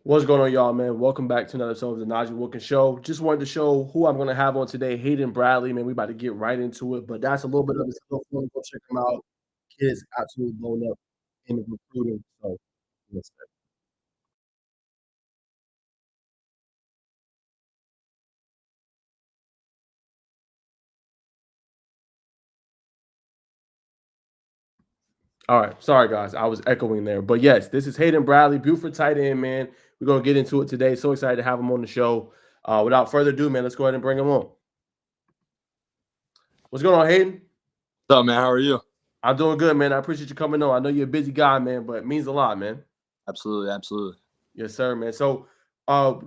What's going on, y'all, man? Welcome back to another episode of the Najee Wilkins Show. Just wanted to show who I'm going to have on today, Hayden Bradley. Man, we about to get right into it, but that's a little bit of his stuff. Go check him out. Kid's absolutely blown up in the recruiting. So, yes, sir. All right. Sorry, guys. I was echoing there. But yes, this is Hayden Bradley, Buford tight end, man. We're going to get into it today. So excited to have him on the show. Without further ado, man, let's go ahead and bring him on. What's going on, Hayden? What's up, man? How are you? I'm doing good, man. I appreciate you coming on. I know you're a busy guy, man, but it means a lot, man. Absolutely, absolutely. Yes, sir, man. So,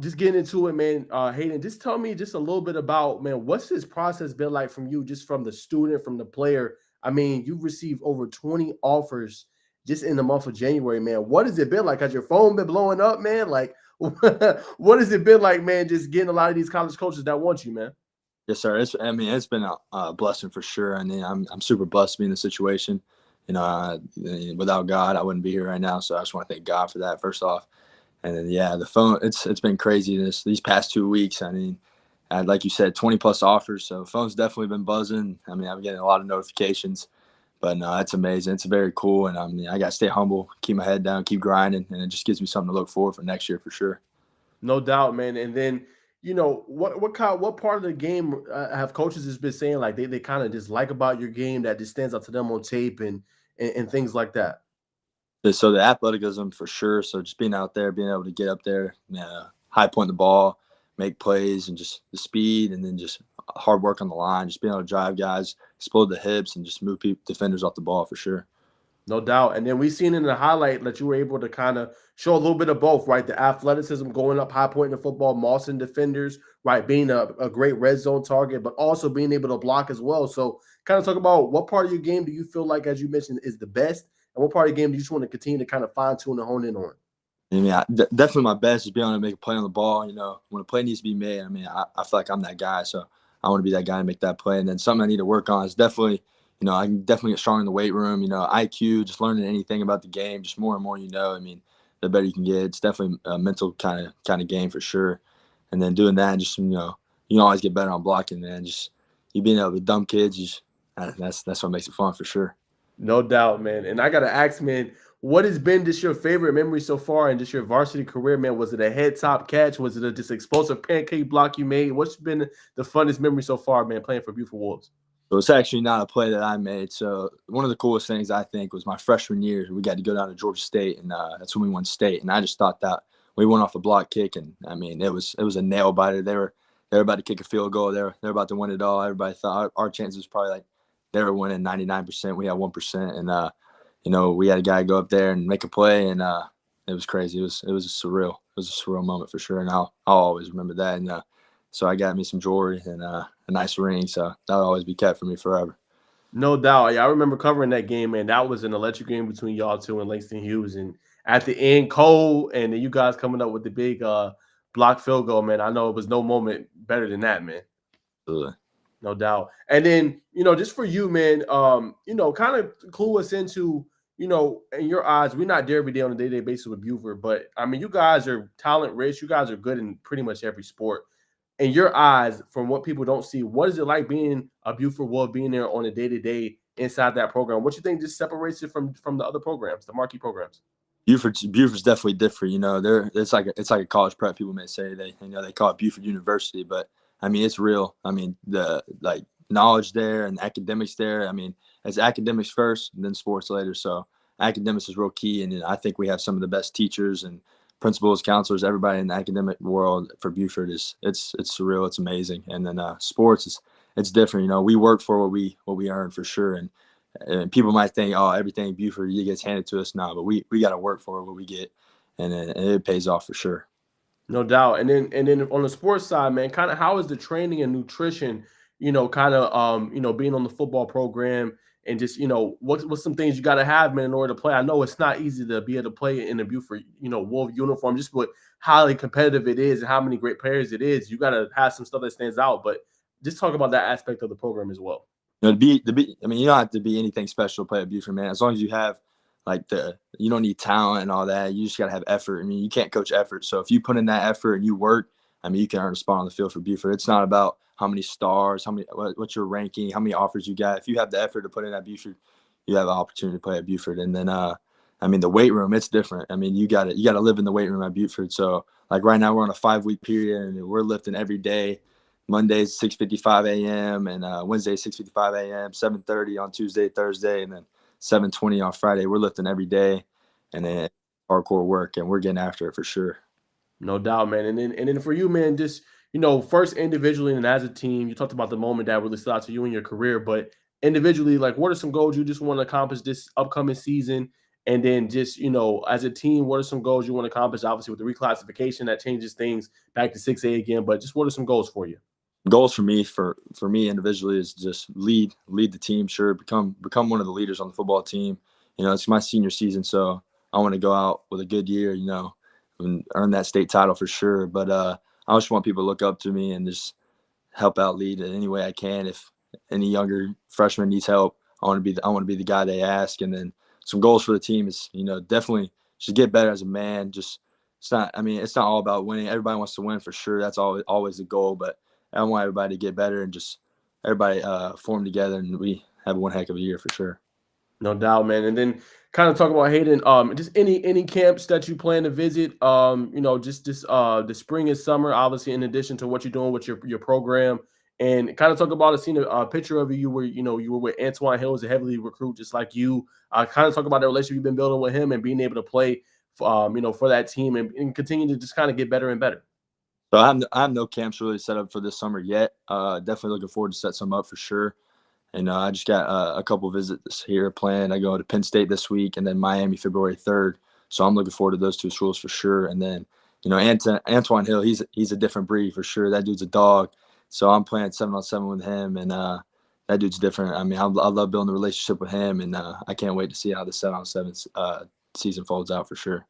just getting into it, man. Hayden, just tell me just a little bit about, man, what's this process been like from you, just from the student, from the player? I mean, you've received over 20 offers just in the month of January, man. What has it been like? Has your phone been blowing up, man? Like, what has it been like, man? Just getting a lot of these college coaches that want you, man. Yes, sir. It's been a blessing for sure. I mean, I'm super blessed to be in the situation. Without God, I wouldn't be here right now. So I just want to thank God for that first off. And then yeah, the phone. It's been crazy these past 2 weeks. I mean, I had, like you said, 20 plus offers. So phone's definitely been buzzing. I mean, I'm getting a lot of notifications. But no, it's amazing. It's very cool. And I mean, I got to stay humble, keep my head down, keep grinding, and it just gives me something to look forward for next year for sure. No doubt, man. And then, what part of the game have coaches just been saying like they kind of dislike about your game that just stands out to them on tape and things like that? So the athleticism for sure. So just being out there, being able to get up there, high point the ball, make plays, and just the speed, and then just hard work on the line, just being able to drive guys, explode the hips, and just move defenders off the ball for sure. No doubt. And then we seen in the highlight that you were able to kind of show a little bit of both, right? The athleticism going up high point in the football, mossing defenders, right? Being a great red zone target, but also being able to block as well. So kind of talk about what part of your game do you feel like, as you mentioned, is the best? And what part of the game do you just want to continue to kind of fine tune and hone in on? I mean, definitely my best is being able to make a play on the ball. When a play needs to be made, I mean, I feel like I'm that guy. So I want to be that guy and make that play. And then something I need to work on is definitely, I can definitely get strong in the weight room. IQ, just learning anything about the game, just more and more. I mean, the better you can get. It's definitely a mental kind of game for sure. And then doing that, just you can always get better on blocking. Man, just you being able to dump kids, that's what makes it fun for sure. No doubt, man. And I gotta ask, man, what has been just your favorite memory so far in just your varsity career, man? Was it a head top catch? Was it a just explosive pancake block you made? What's been the funnest memory so far, man, playing for Buford Wolves? So it's actually not a play that I made. So one of the coolest things I think was my freshman year. We got to go down to Georgia State, and that's when we won state. And I just thought that we went off a block kick, and I mean it was a nail biter. They were about to kick a field goal. They're about to win it all. Everybody thought our chances was probably like they were winning 99%. We had 1%, and we had a guy go up there and make a play, and it was crazy. It was surreal. It was a surreal moment for sure, and I'll always remember that. And so I got me some jewelry and a nice ring. So that'll always be kept for me forever. No doubt. Yeah, I remember covering that game, man. That was an electric game between y'all two and Langston Hughes. And at the end, Cole and then you guys coming up with the big block field goal, man. I know it was no moment better than that, man. Absolutely. No doubt. And then, just for you, man, kind of clue us into, in your eyes, we're not there every day on a day-to-day basis with Buford, but I mean, you guys are talent rich. You guys are good in pretty much every sport. In your eyes, from what people don't see, what is it like being a Buford Wolf, being there on a day-to-day inside that program? What you think just separates it from the other programs, the marquee programs? Buford's definitely different. It's like a college prep. People may say they call it Buford University, but I mean it's real. I mean the like knowledge there and academics there. I mean it's academics first, and then sports later. So academics is real key, and I think we have some of the best teachers and principals, counselors, everybody in the academic world for Buford it's surreal. It's amazing, and then sports is it's different. We work for what we earn for sure, and people might think, oh, everything Buford gets handed to us now, but we got to work for what we get, and it pays off for sure. No doubt. And then on the sports side, man, kind of how is the training and nutrition, kind of being on the football program and just, what's some things you got to have, man, in order to play. I know it's not easy to be able to play in a Buford, Wolf uniform, just what highly competitive it is and how many great players it is. You got to have some stuff that stands out, but just talk about that aspect of the program as well. To be, I mean, you don't have to be anything special to play at Buford, man. As long as you have you don't need talent and all that. You just got to have effort. I mean, you can't coach effort. So if you put in that effort and you work, I mean, you can earn a spot on the field for Buford. It's not about how many stars, what's your ranking, how many offers you got. If you have the effort to put in at Buford, you have an opportunity to play at Buford. And then, I mean, the weight room, it's different. I mean, you got to live in the weight room at Buford. So like right now we're on a 5-week period and we're lifting every day. Mondays 6:55 a.m. and Wednesday 6:55 a.m. 7:30 on Tuesday, Thursday, and then 7:20 on Friday. We're lifting every day, and then hardcore work, and we're getting after it for sure. No doubt, man. And then for you, man, just first individually and as a team, you talked about the moment that really stood out to you in your career, but individually, like what are some goals you just want to accomplish this upcoming season? And then just, as a team, what are some goals you want to accomplish? Obviously, with the reclassification, that changes things back to 6A again, but just what are some goals for you? Goals for me individually is just lead the team. Sure, become one of the leaders on the football team. It's my senior season, so I want to go out with a good year. And earn that state title for sure. But I just want people to look up to me and just help out, lead in any way I can. If any younger freshman needs help, I want to be the guy they ask. And then some goals for the team is definitely just get better as a man. Just it's not all about winning. Everybody wants to win for sure. That's always the goal, but I want everybody to get better and just everybody form together, and we have one heck of a year for sure. No doubt, man. And then kind of talk about Hayden. Just any camps that you plan to visit. Just this the spring and summer, obviously, in addition to what you're doing with your program. And kind of talk about seen a picture of you where you were with Antoine Hill as a heavily recruit, just like you. Kind of talk about the relationship you've been building with him and being able to play, for that team and continue to just kind of get better and better. So I have no camps really set up for this summer yet. Definitely looking forward to set some up for sure. And I just got a couple visits here planned. I go to Penn State this week and then Miami February 3rd. So I'm looking forward to those two schools for sure. And then, Antoine Hill, he's a different breed for sure. That dude's a dog. So I'm playing 7-on-7 with him, and that dude's different. I mean, I love building a relationship with him, and I can't wait to see how the 7-on-7 season folds out for sure.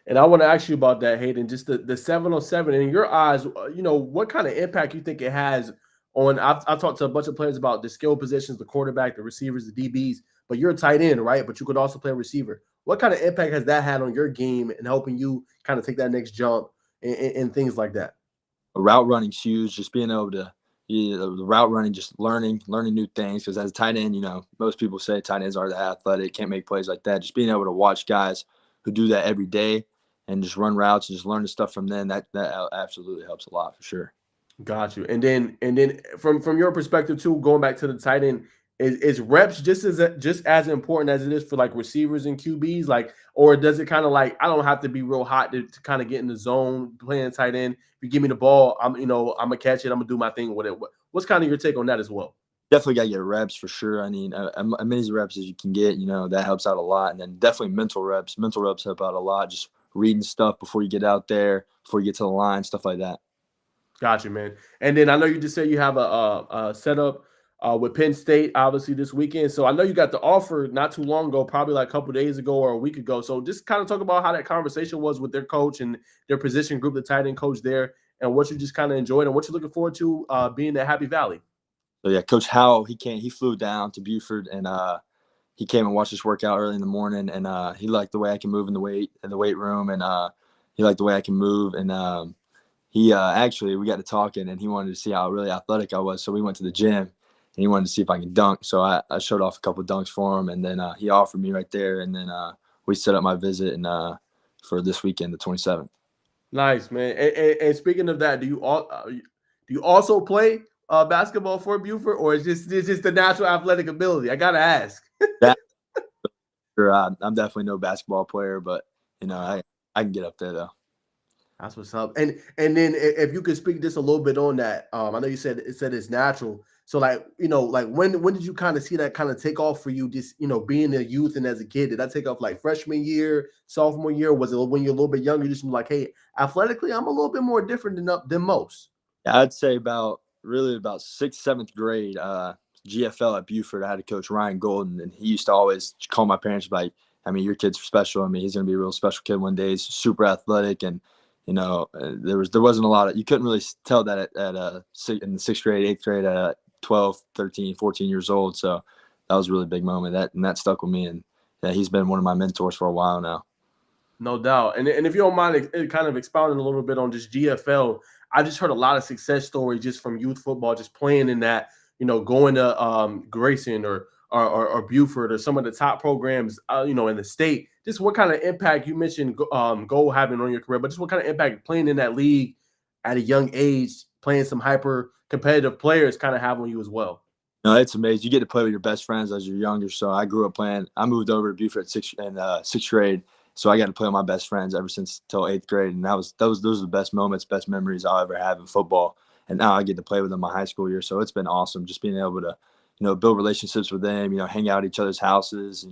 And I want to ask you about that, Hayden. Just the 7-on-7 in your eyes, what kind of impact you think it has on? I've talked to a bunch of players about the skill positions, the quarterback, the receivers, the DBs. But you're a tight end, right? But you could also play a receiver. What kind of impact has that had on your game and helping you kind of take that next jump and things like that? Route running's huge. Just being able to the route running, just learning new things. Because as a tight end, most people say tight ends are the athletic, can't make plays like that. Just being able to watch guys who do that every day and just run routes and just learn the stuff from them, that absolutely helps a lot for sure. Got you. And then from your perspective too, going back to the tight end, is reps just as important as it is for like receivers and QBs, like, or does it kind of like I don't have to be real hot to kind of get in the zone playing tight end? If you give me the ball, I'm gonna catch it, I'm gonna do my thing with it. What's kind of your take on that as well? Definitely got to get reps for sure. I mean, as many reps as you can get, that helps out a lot. And then definitely mental reps. Mental reps help out a lot. Just reading stuff before you get out there, before you get to the line, stuff like that. Gotcha, man. And then I know you just said you have a setup with Penn State, obviously this weekend. So I know you got the offer not too long ago, probably like a couple days ago or a week ago. So just kind of talk about how that conversation was with their coach and their position group, the tight end coach there, and what you just kind of enjoyed and what you're looking forward to being at Happy Valley. So yeah, Coach Howell, he flew down to Buford and he came and watched us work out early in the morning, and he liked the way I can move in the weight room, and he liked the way I can move, and he actually we got to talking, and he wanted to see how really athletic I was, so we went to the gym, and he wanted to see if I can dunk. So I showed off a couple of dunks for him, and then he offered me right there, and then we set up my visit and for this weekend, the 27th. Nice, man. And speaking of that, do you also play basketball for Buford, or is it's just the natural athletic ability? I gotta ask. That, sure, I'm definitely no basketball player, but I can get up there though. That's what's up. And then if you could speak just a little bit on that, I know you said it's natural. So like when did you kind of see that kind of take off for you? Just being a youth and as a kid, did that take off like freshman year, sophomore year? Was it when you're a little bit younger? Just like, hey, athletically, I'm a little bit more different than most. Yeah, I'd say about 6th, 7th grade. GFL at Buford, I had a coach, Ryan Golden, and he used to always call my parents like, I mean, your kid's special. I mean, he's going to be a real special kid one day. He's super athletic, and there wasn't a lot of, you couldn't really tell that in the 6th grade, 8th grade, at 12, 13, 14 years old. So that was a really big moment. That stuck with me, and yeah, he's been one of my mentors for a while now. No doubt. And if you don't mind kind of expounding a little bit on just GFL, I just heard a lot of success stories just from youth football, just playing in that, going to Grayson or Buford or some of the top programs, in the state. Just what kind of impact you mentioned goal having on your career, but just what kind of impact playing in that league at a young age, playing some hyper competitive players kind of have on you as well. No, it's amazing. You get to play with your best friends as you're younger. So I grew up playing. I moved over to Buford in sixth grade, so I got to play with my best friends ever since till eighth grade, and those are the best moments, best memories I'll ever have in football. And now I get to play with them my high school year, so it's been awesome just being able to, build relationships with them. Hang out at each other's houses.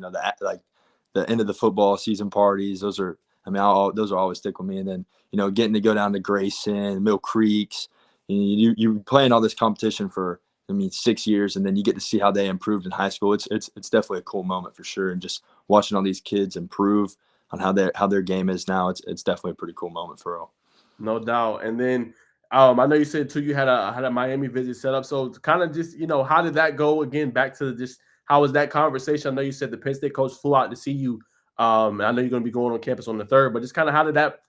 The end of the football season parties. Those are, those will always stick with me. And then getting to go down to Grayson, Mill Creeks. You playing all this competition for 6 years, and then you get to see how they improved in high school. It's definitely a cool moment for sure. And just watching all these kids improve on how their game is now, it's definitely a pretty cool moment for real. No doubt. And then I know you said too you had a Miami visit set up. So kind of just how did that go again? Back to just how was that conversation? I know you said the Penn State coach flew out to see you. And I know you're going to be going on campus on the 3rd, but just kind of how did that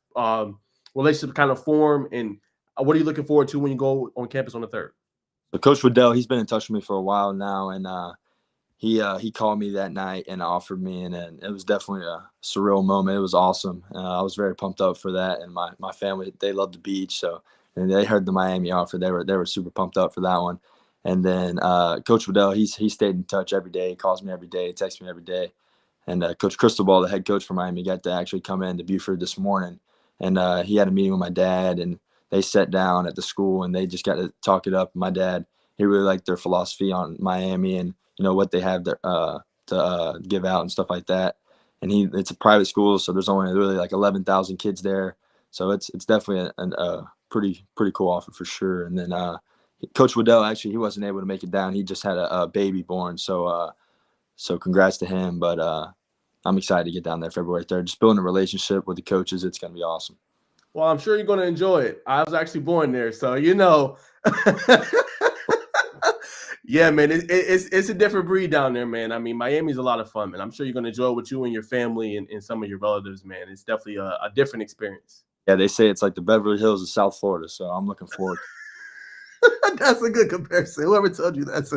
relationship kind of form, and what are you looking forward to when you go on campus on the 3rd? So Coach Waddell, he's been in touch with me for a while now, and he called me that night and offered me, and it was definitely a surreal moment. It was awesome. I was very pumped up for that, and my family, they love the beach, so and they heard the Miami offer. They were super pumped up for that one. And then Coach Waddell, he stayed in touch every day. He calls me every day, texts me every day. And Coach Cristobal, the head coach for Miami, got to actually come in to Buford this morning, and he had a meeting with my dad, and they sat down at the school and they just got to talk it up. My dad, he really liked their philosophy on Miami and what they have to give out and stuff like that. And it's a private school, so there's only really like 11,000 kids there, so it's definitely a pretty cool offer for sure. And then Coach Waddell, actually, he wasn't able to make it down. He just had a baby born, so congrats to him. But I'm excited to get down there February 3rd. Just building a relationship with the coaches, it's going to be awesome. Well, I'm sure you're going to enjoy it. I was actually born there, so Yeah, man, it's a different breed down there, man. I mean, Miami's a lot of fun, man. I'm sure you're going to enjoy it with you and your family and some of your relatives, man. It's definitely a different experience. Yeah, they say it's like the Beverly Hills of South Florida, so I'm looking forward. That's a good comparison. Whoever told you that's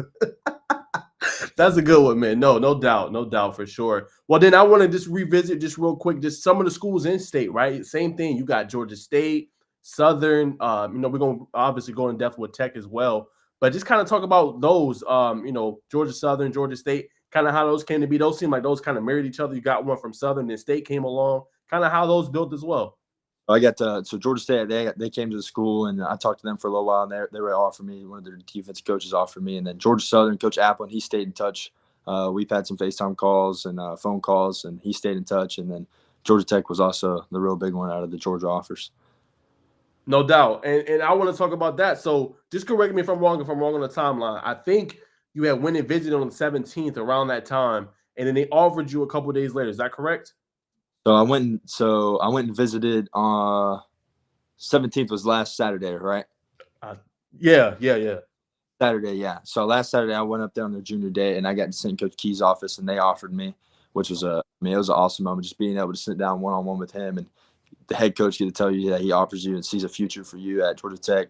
a good one, man. No doubt for sure. Well, then I want to just revisit just real quick, just some of the schools in state, right? Same thing. You got Georgia State, Southern. We're going to obviously go in depth with Tech as well, but just kind of talk about those. Georgia Southern, Georgia State, kind of how those came to be. Those seem like those kind of married each other. You got one from Southern, and State came along. Kind of how those built as well. I got so Georgia State. They came to the school, and I talked to them for a little while, and they were offering me. One of their defensive coaches offered me, and then Georgia Southern, Coach Applin, he stayed in touch. We've had some FaceTime calls and phone calls, and he stayed in touch. And then Georgia Tech was also the real big one out of the Georgia offers. No doubt, and I want to talk about that. So just correct me if I'm wrong on the timeline. I think you had went and visited on the 17th around that time, and then they offered you a couple of days later. Is that correct? So I went and visited. 17th was last Saturday, right? Yeah. Saturday, yeah. So last Saturday I went up there on their junior day, and I got to sit in Coach Key's office, and they offered me, which was it was an awesome moment, just being able to sit down one-on-one with him, and the head coach get to tell you that he offers you and sees a future for you at Georgia Tech,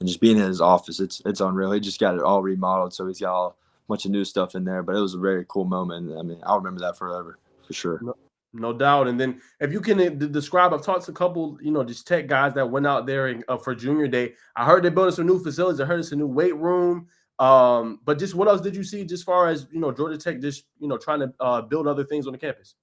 and just being in his office, it's unreal. He just got it all remodeled, so he's got a bunch of new stuff in there, but it was a very cool moment. I mean, I'll remember that forever for sure. No doubt. And then if you can describe, I've talked to a couple, just Tech guys that went out there for junior day. I heard they're building some new facilities. I heard it's a new weight room. But just what else did you see just far as, Georgia Tech just, trying to build other things on the campus?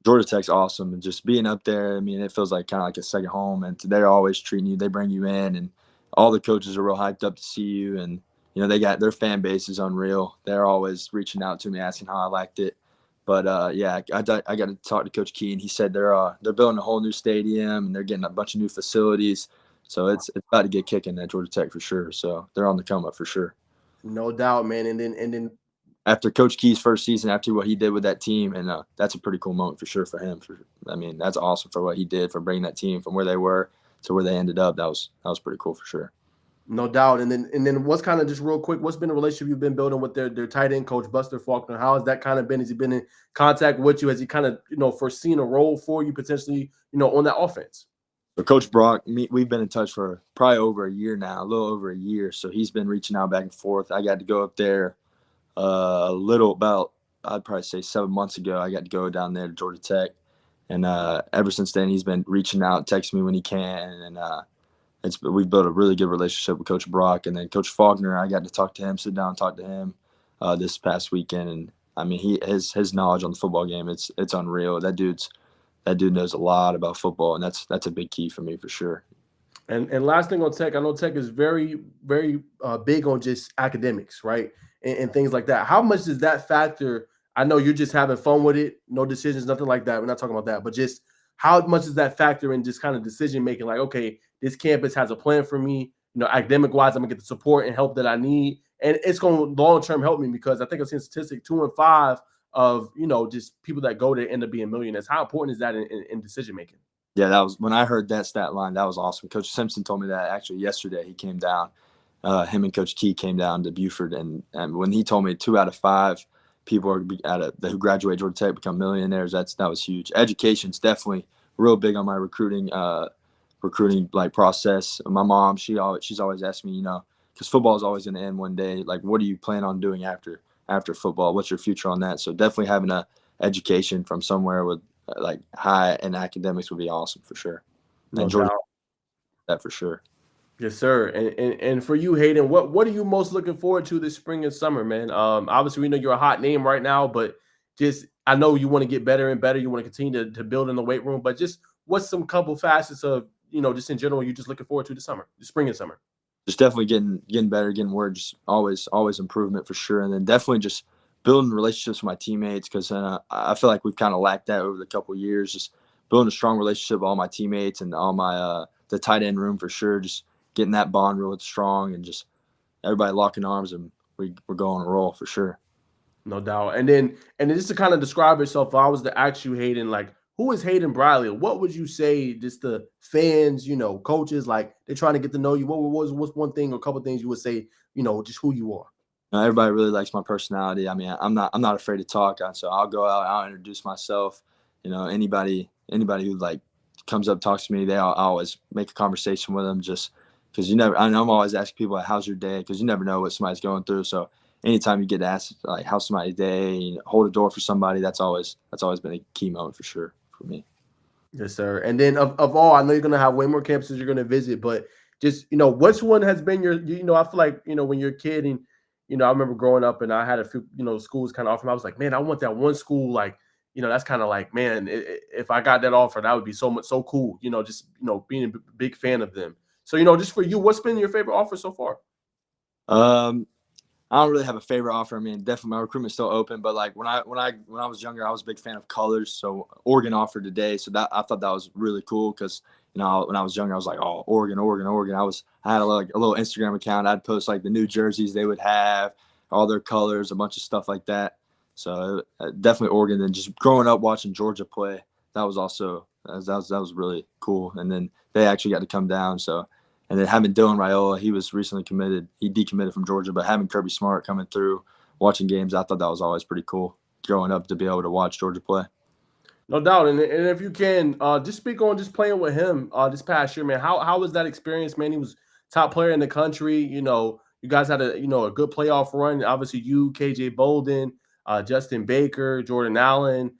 Georgia Tech's awesome. And just being up there, I mean, it feels like kind of like a second home. And they're always treating you. They bring you in, and all the coaches are real hyped up to see you. And, they got their fan base is unreal. They're always reaching out to me, asking how I liked it. But I got to talk to Coach Key, and he said they're building a whole new stadium, and they're getting a bunch of new facilities. So it's about to get kicking at Georgia Tech for sure. So they're on the come up for sure. No doubt, man. And then after Coach Key's first season, after what he did with that team, and that's a pretty cool moment for sure for him. That's awesome for what he did for bringing that team from where they were to where they ended up. That was pretty cool for sure. No doubt. And then what's kind of just real quick, what's been the relationship you've been building with their tight end coach, Buster Faulkner? How has that kind of been? Has he been in contact with you? Has he kind of, foreseen a role for you potentially, on that offense? So Coach Brock, we've been in touch for probably over a year now, a little over a year. So he's been reaching out back and forth. I got to go up there a little about, I'd probably say 7 months ago. I got to go down there to Georgia Tech. And ever since then, he's been reaching out, texting me when he can. And we've built a really good relationship with Coach Brock. And then Coach Faulkner, I got to talk to him, sit down and talk to him this past weekend. And I mean, his knowledge on the football game, it's unreal. That dude knows a lot about football, and that's a big key for me for sure. And last thing on Tech, I know Tech is very, very big on just academics, right? And things like that. How much does that factor? I know you're just having fun with it, no decisions, nothing like that. We're not talking about that, but just how much does that factor in just kind of decision making? Like, okay, this campus has a plan for me, academic wise, I'm gonna get the support and help that I need. And it's going to long term help me because I think I've seen statistic 2 in 5 of just people that go there end up being millionaires. How important is that in decision making? Yeah, that was when I heard that stat line. That was awesome. Coach Simpson told me that actually yesterday. He came down. Him and Coach Key came down to Buford, and when he told me 2 out of 5 people are who graduate Georgia Tech become millionaires, that was huge. Education's definitely real big on my recruiting like process. My mom, she's always asked me, because football is always going to end one day. Like, what do you plan on doing after football? What's your future on that? So definitely having a education from somewhere with like high in academics would be awesome for sure. No And Georgia, doubt. that for sure. Yes, sir. And for you, Hayden, what are you most looking forward to this spring and summer, man? Obviously we know you're a hot name right now, but just I know you want to get better and better. You want to continue to build in the weight room, but just what's some couple facets of just in general you just looking forward to the spring and summer? Just definitely getting better, getting more, just always improvement for sure. And then definitely just building relationships with my teammates, because I feel like we've kind of lacked that over the couple of years. Just building a strong relationship with all my teammates and all my the tight end room for sure. Just getting that bond real strong and just everybody locking arms, and we're going to roll for sure. No doubt. And then just to kind of describe yourself, if I was to ask you, Hayden, like who is Hayden Bradley? What would you say just the fans, coaches, like they're trying to get to know you? What's one thing or a couple things you would say, just who you are? Everybody really likes my personality. I mean, I'm not afraid to talk, so I'll go out, I'll introduce myself. Anybody who like comes up, talks to me, I always make a conversation with them, just because I'm always asking people like, how's your day, because you never know what somebody's going through. So anytime you get asked like how's somebody's day, hold a door for somebody, that's always been a key moment for sure for me. Yes, sir. And then of all, I know you're gonna have way more campuses you're gonna visit, but just which one has been I feel like when you're a kid and I remember growing up and I had a few schools kind of offer me. I was like, man, I want that one school. Like, that's kind of like, man, if I got that offer, that would be so cool. Just being a big fan of them. So just for you, what's been your favorite offer so far? I don't really have a favorite offer. I mean, definitely my recruitment's still open, but like when I was younger, I was a big fan of colors. So Oregon offered today, so that I thought that was really cool because when I was younger, I was like, oh, Oregon. I had a little Instagram account. I'd post like the new jerseys they would have, all their colors, a bunch of stuff like that. So definitely Oregon. And just growing up watching Georgia play, that was also that was really cool. And then they actually got to come down, so. And then having Dylan Raiola, he was recently committed. He decommitted from Georgia, but having Kirby Smart coming through, watching games, I thought that was always pretty cool growing up to be able to watch Georgia play. No doubt. And if you can, just speak on just playing with him this past year, man. How was that experience, man? He was top player in the country. You guys had a good playoff run. Obviously, you, KJ Bolden, Justin Baker, Jordan Allen,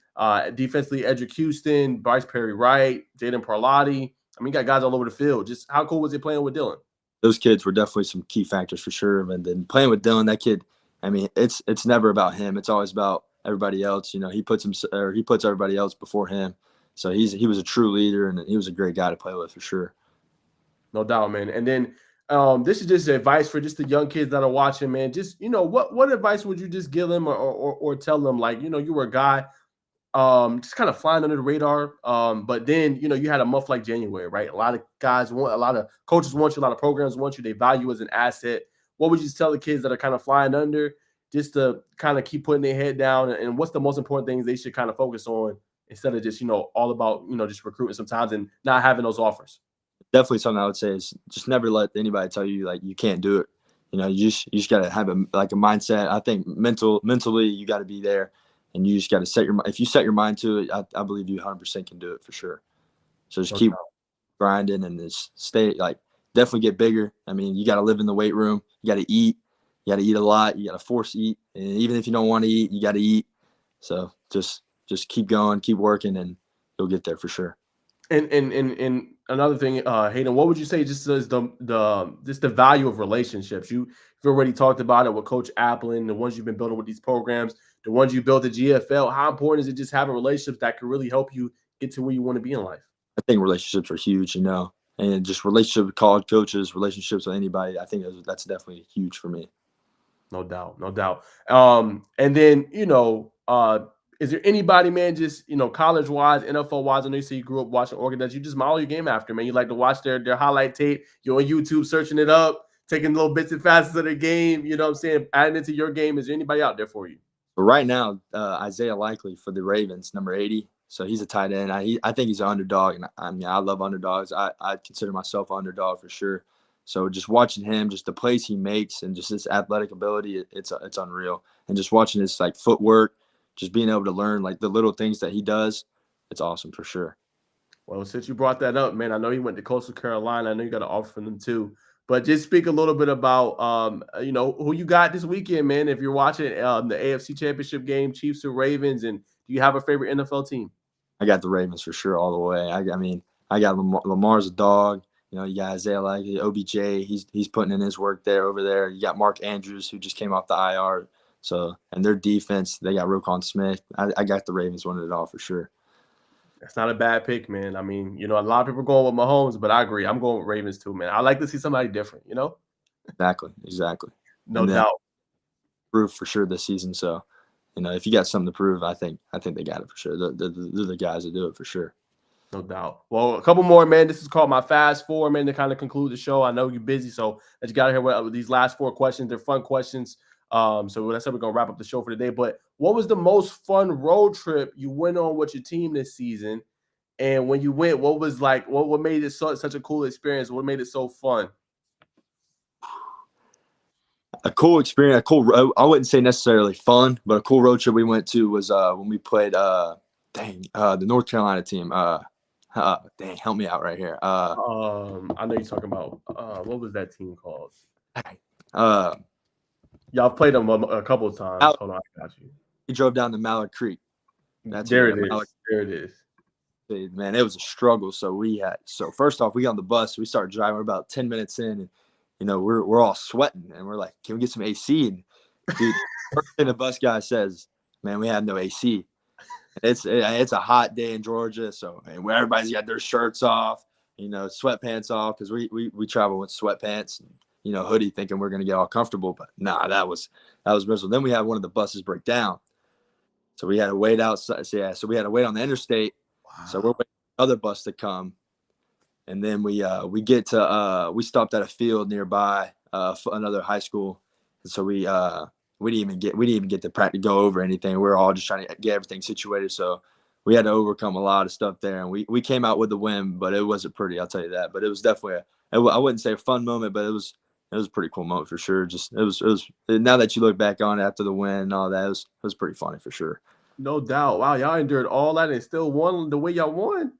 defensively Edric Houston, Bryce Perry Wright, Jaden Parlati. I mean, you got guys all over the field. Just how cool was it playing with Dylan? Those kids were definitely some key factors for sure. And then playing with Dylan, that kid, I mean, it's never about him. It's always about everybody else. He puts everybody else before him. So he was a true leader, and he was a great guy to play with for sure. No doubt, man. And then this is just advice for just the young kids that are watching, man. Just what advice would you just give them or tell them? Like, you were a guy just kind of flying under the radar. But then, you had a month like January, right? A lot of a lot of coaches want you, a lot of programs want you, they value you as an asset. What would you tell the kids that are kind of flying under just to kind of keep putting their head down? And what's the most important things they should kind of focus on instead of just, all about, just recruiting sometimes and not having those offers? definitely something I would say is just never let anybody tell you like you can't do it. You know, you just gotta have a mindset. I think mentally you got to be there, and you just got to if you set your mind to it, I believe you 100% can do it for sure. So just No keep doubt. grinding and just stay definitely get bigger. I mean, you got to live in the weight room. You got to eat. You got to eat a lot. You got to force eat, and even if you don't want to eat, you got to eat. So just keep going, keep working, and you'll get there for sure. And another thing, Hayden, what would you say just as the value of relationships? You've already talked about it with Coach Applin, the ones you've been building with these programs, the ones you built at GFL. How important is it just having relationships that can really help you get to where you want to be in life? I think relationships are huge, you know, and just relationships with college coaches, relationships with anybody. I think that's definitely huge for me. No doubt, no doubt. And then is there anybody, man, just college wise, NFL wise? I know you say you grew up watching Oregon. That you just model your game after, man. You like to watch their highlight tape. You're on YouTube searching it up, taking little bits and facets of their game. You know what I'm saying? Adding it to your game. Is there anybody out there for you? But right now, Isaiah Likely for the Ravens, number 80. So he's a tight end. I think he's an underdog, and I mean I love underdogs. I consider myself an underdog for sure. So just watching him, just the plays he makes, and just his athletic ability, it's unreal. And just watching his like footwork, just being able to learn like the little things that he does, it's awesome for sure. Well, since you brought that up, man, I know you went to Coastal Carolina. I know you got an offer from them too. But just speak a little bit about who you got this weekend, man. If you're watching the AFC Championship game, Chiefs or Ravens, and do you have a favorite NFL team? I got the Ravens for sure all the way. I mean, I got Lamar's a dog. You know, you got Isaiah Likely, OBJ. He's putting in his work there over there. You got Mark Andrews, who just came off the IR. So, and their defense, they got Roquan Smith. I got the Ravens winning it all for sure. That's not a bad pick, man. I mean, a lot of people are going with Mahomes, but I agree. I'm going with Ravens too, man. I like to see somebody different, Exactly. No And then doubt. prove for sure this season. So, you know, if you got something to prove, I think they got it for sure. They're the guys that do it for sure. No doubt. Well, a couple more, man. This is called my fast four, man, to kind of conclude the show. I know you're busy, so let's get out of here with these last four questions. They're fun questions. So that's how we're gonna wrap up the show for today. But what was the most fun road trip you went on with your team this season? And when you went, what was like what made it such a cool experience? What made it so fun? A cool experience, I wouldn't say necessarily fun, but a cool road trip we went to was when we played the North Carolina team. Dang, help me out right here. I know you're talking about what was that team called? Uh, Y'all played them a couple of times. Hold on, I got you. he drove down to Mallard Creek. There it is. There it is. Man, it was a struggle. So first off, we got on the bus. We started driving. We're about 10 minutes in, and you know we're all sweating, and we're like, "Can we get some AC?" And dude, first thing the bus guy says, "Man, we have no AC." It's a hot day in Georgia, so everybody's got their shirts off, you know, sweatpants off because we travel with sweatpants and hoodie, thinking we're gonna get all comfortable, but nah, that was miserable. Then we had one of the buses break down, so we had to wait outside. So we had to wait on the interstate. Wow. So we're waiting for another bus to come, and then we get to we stopped at a field nearby, another high school, and so we didn't even get to go over anything. We were all just trying to get everything situated. So we had to overcome a lot of stuff there, and we came out with the win, but it wasn't pretty. I'll tell you that. But it was definitely I wouldn't say a fun moment, but it was a pretty cool moment for sure. Just it was now that you look back on it after the win and all that, it was pretty funny for sure. No doubt. Wow, y'all endured all that and still won the way y'all won.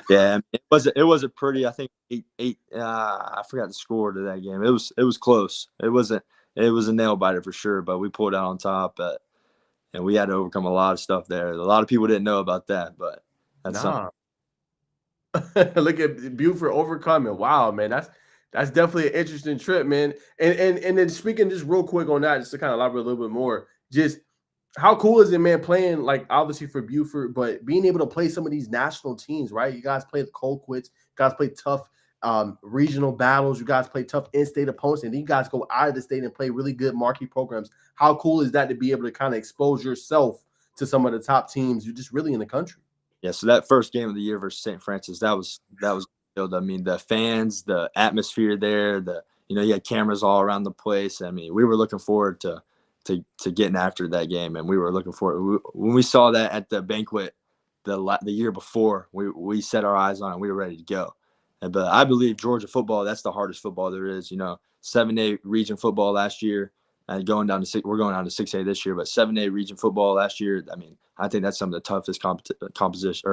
Yeah, it was a pretty. I think 8. I forgot the score to that game. It was close. It was a nail biter for sure, but we pulled out on top. And we had to overcome a lot of stuff there. A lot of people didn't know about that, but that's something. Look at Buford overcoming. Wow, man, that's definitely an interesting trip, man. And then speaking just real quick on that, just to kind of elaborate a little bit more, just how cool is it, man, playing like obviously for Buford, but being able to play some of these national teams, right? You guys play the Colquitts, you guys play tough regional battles, you guys play tough in-state opponents, and then you guys go out of the state and play really good marquee programs. How cool is that to be able to kind of expose yourself to some of the top teams you're just really in the country? Yeah, so that first game of the year versus St. Francis, that was I mean, the fans, the atmosphere there, you had cameras all around the place. I mean, we were looking forward to getting after that game, and we were looking forward. When we saw that at the banquet the year before, we set our eyes on it. We were ready to go. But I believe Georgia football, that's the hardest football there is. 7A region football last year, and going down to we're going down to 6A this year, but 7A region football last year. I mean, I think that's some of the toughest competition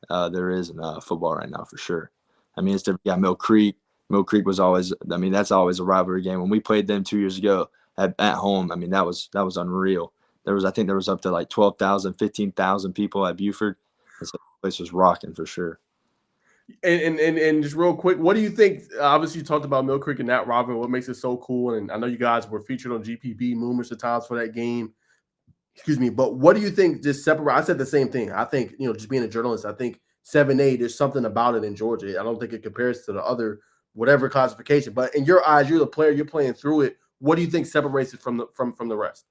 there is in football right now for sure. I mean, it's different. Yeah, Mill Creek. Mill Creek was always. I mean, that's always a rivalry game. When we played them 2 years ago at home, I mean, that was unreal. I think there was up to like 12,000, 15,000 people at Buford. And so the place was rocking for sure. And just real quick, what do you think? Obviously, you talked about Mill Creek and that Robin. What makes it so cool? And I know you guys were featured on GPB numerous of times for that game. Excuse me, but what do you think? Just separate. I said the same thing. I think just being a journalist, I think 7A. There's something about it in Georgia. I don't think it compares to the other whatever classification. But in your eyes, you're the player. You're playing through it. What do you think separates it from the rest?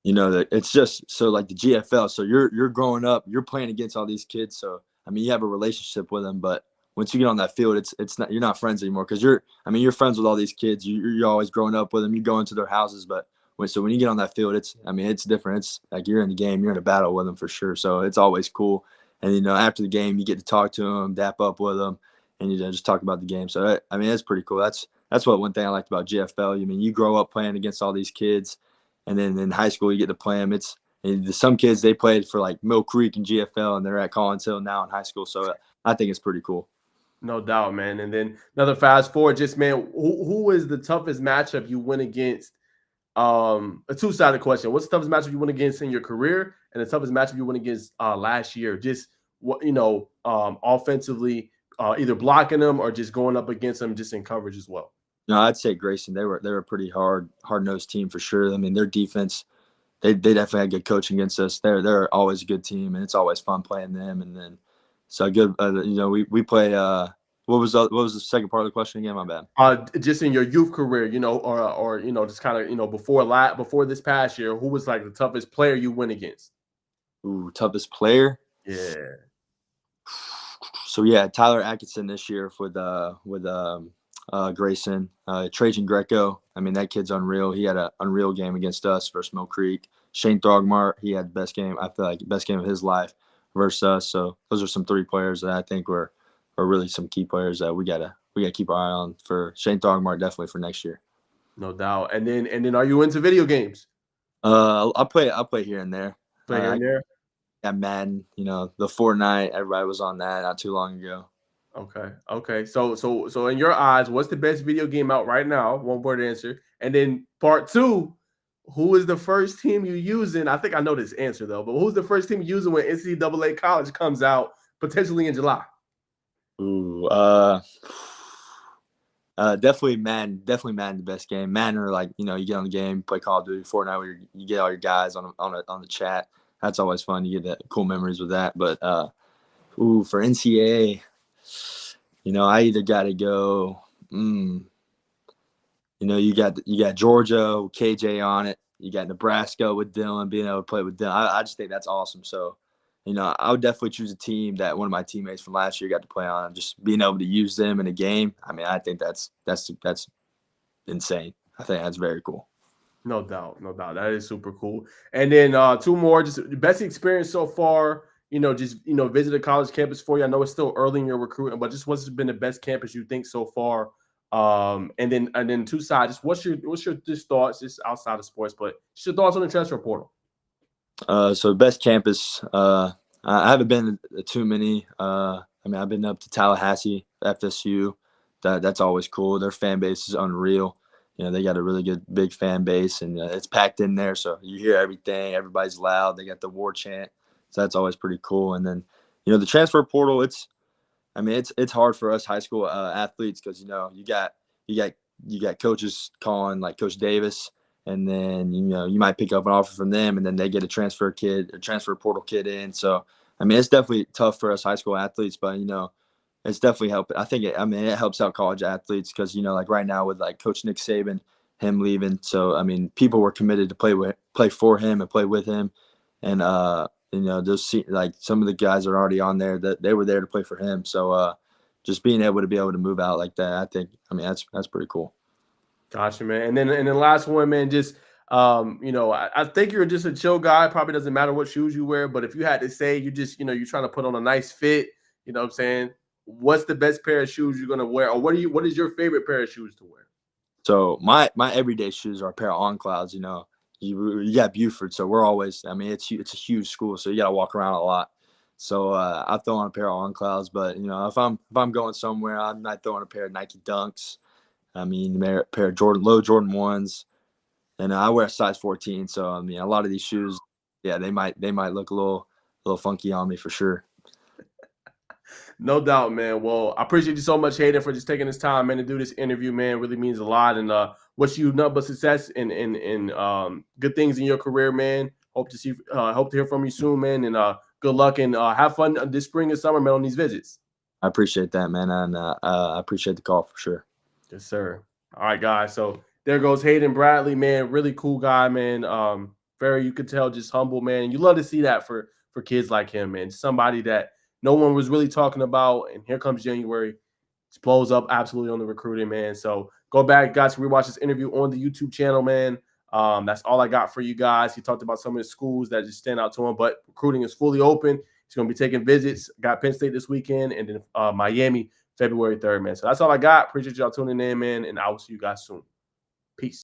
That it's just so like the GFL. So you're growing up, you're playing against all these kids. So I mean, you have a relationship with them, but once you get on that field, it's not you're not friends anymore because you're friends with all these kids. You're always growing up with them. You go into their houses, but when you get on that field, it's different. It's like you're in the game, you're in a battle with them for sure. So it's always cool. And after the game, you get to talk to them, dap up with them, and just talk about the game. So I mean, it's pretty cool. That's one thing I liked about GFL. I mean, you grow up playing against all these kids, and then in high school you get to play them. And some kids they played for like Mill Creek and GFL, and they're at Collins Hill now in high school. So I think it's pretty cool. No doubt, man. And then another fast forward, just man, who is the toughest matchup you went against? A two-sided question. What's the toughest matchup you went against in your career, and the toughest matchup you went against last year? Just what offensively, either blocking them or just going up against them, just in coverage as well. No, I'd say Grayson. They were a pretty hard-nosed team for sure. I mean, their defense, they definitely had good coaching against us. They're always a good team, and it's always fun playing them. And then so good. We play. What was the second part of the question again? My bad. Just in your youth career, or just kind of before this past year, who was like the toughest player you went against? Ooh, toughest player. Yeah. So yeah, Tyler Atkinson this year with Grayson, Trajan Greco. I mean, that kid's unreal. He had an unreal game against us versus Mill Creek. Shane Throgmart, he had the best game. I feel like the best game of his life versus us. So those are some three players that I think are really some key players that we gotta keep our eye on for Shane Throgmart definitely for next year. No doubt. And then are you into video games? I play here and there. Play here and there. Yeah, Madden. The Fortnite. Everybody was on that not too long ago. Okay. So in your eyes, what's the best video game out right now? One word answer. And then part two, who is the first team you using? I think I know this answer though, but who's the first team using when NCAA college comes out potentially in July? Ooh, definitely Madden. Definitely Madden, the best game. Madden, or like you get on the game, play Call of Duty, Fortnite, where you get all your guys on the chat. That's always fun. You get that cool memories with that. But for NCAA, I either got to go. You got Georgia with KJ on it. You got Nebraska with Dylan, being able to play with Dylan. I just think that's awesome. So, I would definitely choose a team that one of my teammates from last year got to play on. Just being able to use them in a game. I mean, I think that's insane. I think that's very cool. No doubt. That is super cool. And then two more, just the best experience so far. Visit a college campus for you. I know it's still early in your recruiting, but just what's been the best campus you think so far? And then two sides. Just what's your just thoughts, just outside of sports, but just your thoughts on the transfer portal? So best campus. I haven't been to too many. I've been up to Tallahassee, FSU. That's always cool. Their fan base is unreal. They got a really good big fan base, and it's packed in there. So you hear everything. Everybody's loud. They got the war chant. So that's always pretty cool. And then, the transfer portal. It's hard for us high school athletes because you got coaches calling like Coach Davis, and then you might pick up an offer from them, and then they get a transfer portal kid in. So it's definitely tough for us high school athletes, but it's definitely helped. I think it helps out college athletes because like right now with like Coach Nick Saban, him leaving. So people were committed to play for him and play with him, and those like some of the guys are already on there that they were there to play for him. So just being able to move out like that, I think that's pretty cool. Gotcha, man. And then last one, man, just I think you're just a chill guy. Probably doesn't matter what shoes you wear, but if you had to say you just you're trying to put on a nice fit, you know what I'm saying? what's the best pair of shoes you're gonna wear, or what is your favorite pair of shoes to wear? So my everyday shoes are a pair of On Clouds. You got Buford, so we're always. I mean, it's a huge school, so you got to walk around a lot. So I throw on a pair of On Clouds, but if I'm going somewhere, I'm not throwing a pair of Nike Dunks. I mean, a pair of low Jordan 1s, and I wear a size 14. So I mean, a lot of these shoes, yeah, they might look a little funky on me for sure. No doubt, man. Well, I appreciate you so much, Hayden, for just taking this time, man, to do this interview, man. Really means a lot. And wish you nothing but success and good things in your career, man. Hope to hear from you soon, man. And good luck and have fun this spring and summer, man, on these visits. I appreciate that, man, and I appreciate the call for sure. Yes, sir. All right, guys. So there goes Hayden Bradley, man. Really cool guy, man. Very, you could tell, just humble, man. And you love to see that for kids like him, man. Somebody that no one was really talking about, and here comes January, just blows up absolutely on the recruiting, man. So go back, guys, to rewatch this interview on the YouTube channel, man. That's all I got for you guys. He talked about some of the schools that just stand out to him, but recruiting is fully open. He's going to be taking visits. Got Penn State this weekend, and then Miami February 3rd, man. So that's all I got. Appreciate y'all tuning in, man, and I will see you guys soon.